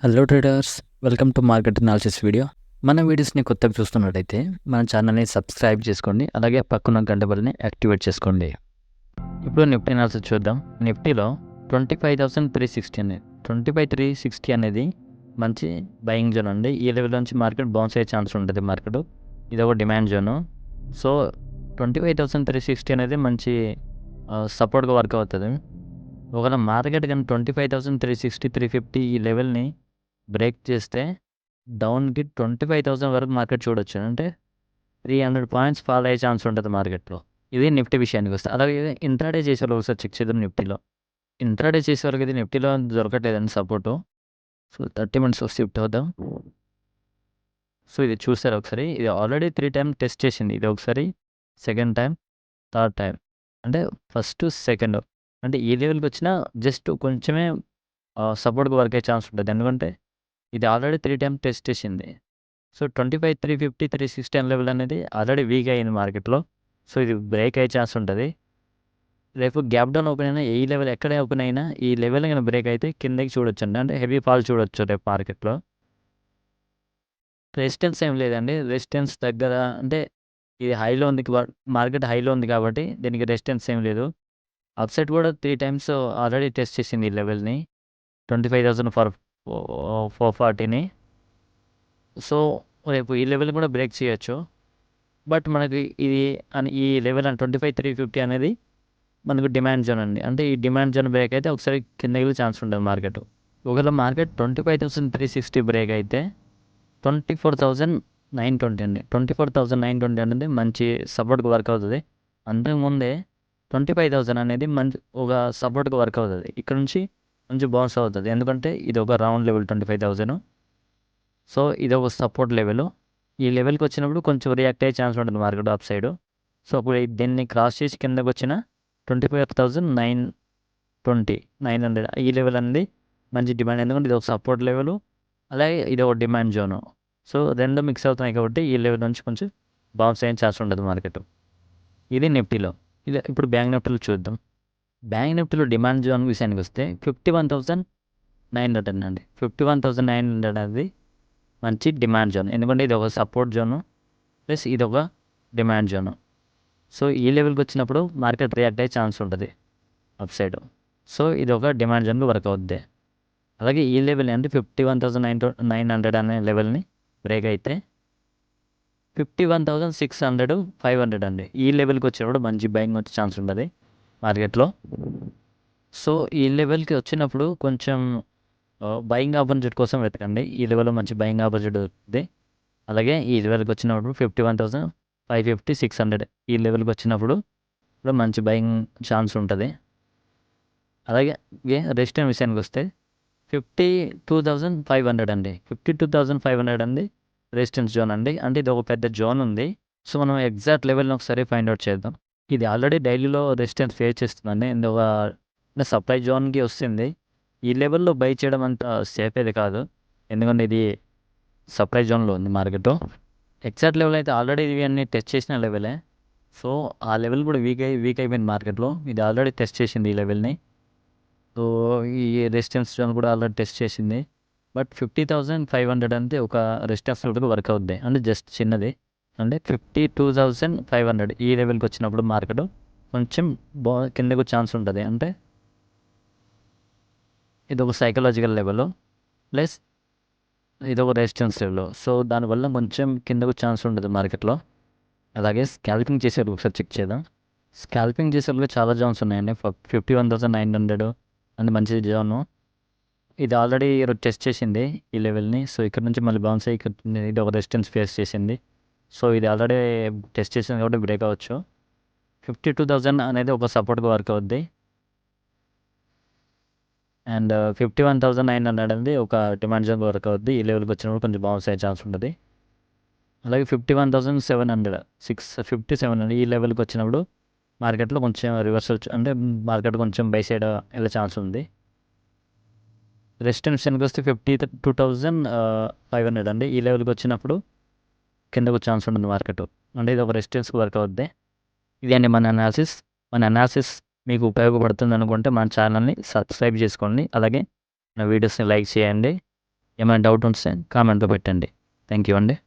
Hello traders, welcome to market analysis video. మన వీడియోస్ని కొత్తగా చూస్తున్నట్టయితే మన ఛానల్ని సబ్స్క్రైబ్ చేసుకోండి, అలాగే పక్కన గంట బెల్ని యాక్టివేట్ చేసుకోండి. ఇప్పుడు నిఫ్టీ అనాలిసిస్ చూద్దాం. నిఫ్టీలో 25,360 అనేది 25,360 అనేది మంచి బయింగ్ జోన్ అండి. ఈ లెవెల్ నుంచి మార్కెట్ బౌన్స్ అయ్యే ఛాన్స్ ఉంటుంది. మార్కెట్ ఇది ఒక డిమాండ్ జోను. సో 25,360 అనేది మంచి సపోర్ట్గా వర్క్ అవుతుంది. ఒకవేళ మార్కెట్ కానీ 25,360 350 ఈ లెవెల్ని బ్రేక్ చేస్తే డౌన్కి 25,000 వరకు మార్కెట్ చూడొచ్చు. అంటే 300 పాయింట్స్ ఫాల్ అయ్యే ఛాన్స్ ఉంటుంది మార్కెట్లో. ఇది నిఫ్టీ విషయానికి వస్తే. అలాగే ఇంట్రాడే చేసేవాళ్ళు ఒకసారి చెక్ చేద్దాం. నిఫ్టీలో ఇంట్రాడే చేసేవాళ్ళకి ఇది నిఫ్టీలో దొరకట్లేదండి సపోర్టు. సో 30 మినిట్స్ షిఫ్ట్ అవుదాం. సో ఇది చూసారు ఒకసారి. ఇది ఆల్రెడీ 3 టైమ్స్ టెస్ట్ చేసింది. ఇది ఒకసారి, సెకండ్ టైం, థర్డ్ టైం. అంటే ఫస్ట్ సెకండ్ అంటే ఈ లెవెల్కి వచ్చినా జస్ట్ కొంచెమే సపోర్ట్గా వర్క్ అయ్యే ఛాన్స్ ఉంటుంది. ఎందుకంటే ఇది ఆల్రెడీ 3 టైమ్స్ టెస్ట్ చేసింది. సో 25, 350, 360 లెవెల్ అనేది ఆల్రెడీ వీక్ అయ్యింది మార్కెట్లో. సో ఇది బ్రేక్ అయ్యే ఛాన్స్ ఉంటుంది. రేపు గ్యాప్ డౌన్ ఓపెన్ అయినా ఈ లెవెల్ ఎక్కడే ఓపెన్ అయినా ఈ లెవెల్ కానీ బ్రేక్ అయితే కిందకి చూడొచ్చు అండి. అంటే హెవీ ఫాల్ చూడొచ్చు రేపు మార్కెట్లో. రెసిస్టెన్స్ ఏం లేదండి. రెసిస్టెన్స్ దగ్గర అంటే ఇది హైలో ఉంది, మార్కెట్ హైలో ఉంది కాబట్టి దీనికి రెసిస్టెన్స్ ఏం లేదు. అప్సైడ్ కూడా 3 టైమ్స్ ఆల్రెడీ టెస్ట్ చేసింది ఈ లెవెల్ని, 25,440ని. సో రేపు ఈ లెవెల్ కూడా బ్రేక్ చేయొచ్చు. బట్ మనకి ఇది ఈ లెవెల్ 25,350 అనేది మనకు డిమాండ్ జోన్ అండి. అంటే ఈ డిమాండ్ జోన్ బ్రేక్ అయితే ఒకసారి కిందకి వెళ్ళే ఛాన్స్ ఉంటుంది మార్కెట్. ఒకవేళ మార్కెట్ 25,360 బ్రేక్ అయితే 24,920 అండి. 24,920 అనేది మంచి సపోర్ట్గా వర్క్ అవుతుంది. అంతకుముందే 25,000 అనేది మంచి ఒక సపోర్ట్గా వర్క్ అవుతుంది. ఇక్కడ నుంచి మంచి బౌన్స్ అవుతుంది. ఎందుకంటే ఇది ఒక రౌండ్ లెవెల్ 25,000. సో ఇది ఒక సపోర్ట్ లెవెల్. ఈ లెవెల్కి వచ్చినప్పుడు కొంచెం రియాక్ట్ అయ్యే ఛాన్స్ ఉంటుంది మార్కెట్ అప్ సైడ్. సో అప్పుడు దీన్ని క్రాస్ చేసి కిందకి వచ్చిన 25,920, 900 ఈ లెవెల్ అనేది మంచి డిమాండ్. ఎందుకంటే ఇది ఒక సపోర్ట్ లెవెల్, అలాగే ఇది ఒక డిమాండ్ జోను. సో రెండు మిక్స్ అవుతున్నాయి కాబట్టి ఈ లెవెల్ నుంచి కొంచెం బౌన్స్ అయ్యే ఛాన్స్ ఉంటుంది మార్కెట్. ఇది నిఫ్టీలో. ఇది ఇప్పుడు బ్యాంక్ నిఫ్టీలో చూద్దాం. బ్యాంక్ నిఫ్టీలో డిమాండ్ జోన్ విషయానికి వస్తే 51,900 అండి. 51,900 అనేది మంచి డిమాండ్ జోన్. ఎందుకంటే ఇది ఒక సపోర్ట్ జోను ప్లస్ ఇది ఒక డిమాండ్ జోను. సో ఈ లెవెల్కి వచ్చినప్పుడు మార్కెట్ రియాక్ట్ అయ్యే ఛాన్స్ ఉంటుంది అప్ సైడ్. సో ఇది ఒక డిమాండ్ జోన్కి వర్క్ అవుద్ది. అలాగే ఈ లెవెల్ అంటే 51,900 అనే లెవెల్ని బ్రేక్ అయితే 51,600, 500 అండి. ఈ లెవెల్కి వచ్చినప్పుడు మంచి బయింగ్ వచ్చే ఛాన్స్ ఉంటుంది మార్కెట్లో. సో ఈ లెవెల్కి వచ్చినప్పుడు కొంచెం బయింగ్ ఆపర్చునిటీ కోసం వెతకండి. ఈ లెవెల్లో మంచి బయింగ్ ఆపర్చునిటీ దొరుకుతుంది. అలాగే ఈ లెవెల్కి వచ్చినప్పుడు 51,550, 600 ఈ లెవెల్కి వచ్చినప్పుడు కూడా మంచి బయింగ్ ఛాన్స్ ఉంటుంది. అలాగే రెసిస్టెన్స్ విషయానికి వస్తే 52,500 అండి. 52,500 అండి రెసిస్టెన్స్ జోన్ అండి. అంటే ఇది ఒక పెద్ద జోన్ ఉంది. సో మనం ఎగ్జాక్ట్ లెవెల్ని ఒకసారి ఫైండ్ అవుట్ చేద్దాం. ఇది ఆల్రెడీ డైలీలో రెసిస్టెన్స్ ఫేస్ చేస్తుందండి. అంటే సప్లై జోన్కి వస్తుంది. ఈ లెవెల్లో బై చేయడం అంత సేఫ్ అయితే కాదు, ఎందుకంటే ఇది సప్లై జోన్లో ఉంది మార్కెట్. ఎగ్జాక్ట్ లెవెల్ అయితే ఆల్రెడీ ఇవి అన్నీ టెస్ట్ చేసిన లెవెలే. సో ఆ లెవెల్ కూడా వీక్ అయిపోయింది మార్కెట్లో. ఇది ఆల్రెడీ టెస్ట్ చేసింది ఈ లెవెల్ని. సో ఈ రెసిస్టెన్స్ జోన్ కూడా ఆల్రెడీ టెస్ట్ చేసింది. బట్ 50,500 అంటే ఒక రెసిస్టెన్స్ లెవెల్కి వర్క్ అవుద్ది. అంటే జస్ట్ చిన్నది. అంటే 52,500 ఈ లెవెల్కి వచ్చినప్పుడు మార్కెట్ కొంచెం కిందకు ఛాన్స్ ఉంటుంది. అంటే ఇది ఒక సైకలాజికల్ లెవెల్ ప్లస్ ఇది ఒక రెసిస్టెన్స్ లెవెల్. సో దానివల్ల కొంచెం కిందకు ఛాన్స్ ఉంటుంది మార్కెట్లో. అలాగే స్కాల్పింగ్ చేసేది ఒకసారి చెక్ చేద్దాం. స్కాల్పింగ్ చేసేవాళ్ళకి చాలా జోన్స్ ఉన్నాయండి. 51,900 అని మంచి జోను. ఇది ఆల్రెడీ టెస్ట్ చేసింది ఈ లెవెల్ని. సో ఇక్కడ నుంచి మళ్ళీ బౌన్స్ అయ్యి ఇది ఒక రెసిస్టెన్స్ ఫేస్ చేసింది. సో ఇది ఆల్రెడీ టెస్ట్ చేసింది కాబట్టి బ్రేక్ అవ్వచ్చు. 52,000 అనేది ఒక సపోర్ట్గా వర్క్ అవుద్ది. అండ్ 51,900 అనేది ఒక డిమాండ్ జోన్గా వర్క్ అవుద్ది. ఈ లెవెల్కి వచ్చినప్పుడు కొంచెం బౌన్స్ అయ్యే ఛాన్స్ ఉంటుంది. అలాగే 51,700, 5700 ఈ లెవెల్కి వచ్చినప్పుడు మార్కెట్లో కొంచెం రివర్సల్, అంటే మార్కెట్ కొంచెం బై సైడ్ వెళ్ళే ఛాన్స్ ఉంది. రెసిస్టెన్స్ విషయానికి వస్తే 52,500 అండి. ఈ లెవెల్కి వచ్చినప్పుడు కిందకు ఛాన్స్ ఉంటుంది మార్కెట్. అంటే ఇది ఒక రెసిస్టెన్స్కి వర్క్ అవుద్ది. ఇది అండి మన అనాలిసిస్ మీకు ఉపయోగపడుతుంది అనుకుంటే మన ఛానల్ని సబ్స్క్రైబ్ చేసుకోండి. అలాగే నా వీడియోస్ని లైక్ చేయండి. ఏమైనా డౌట్ ఉంటే కామెంట్లో పెట్టండి. థ్యాంక్ యూ అండి.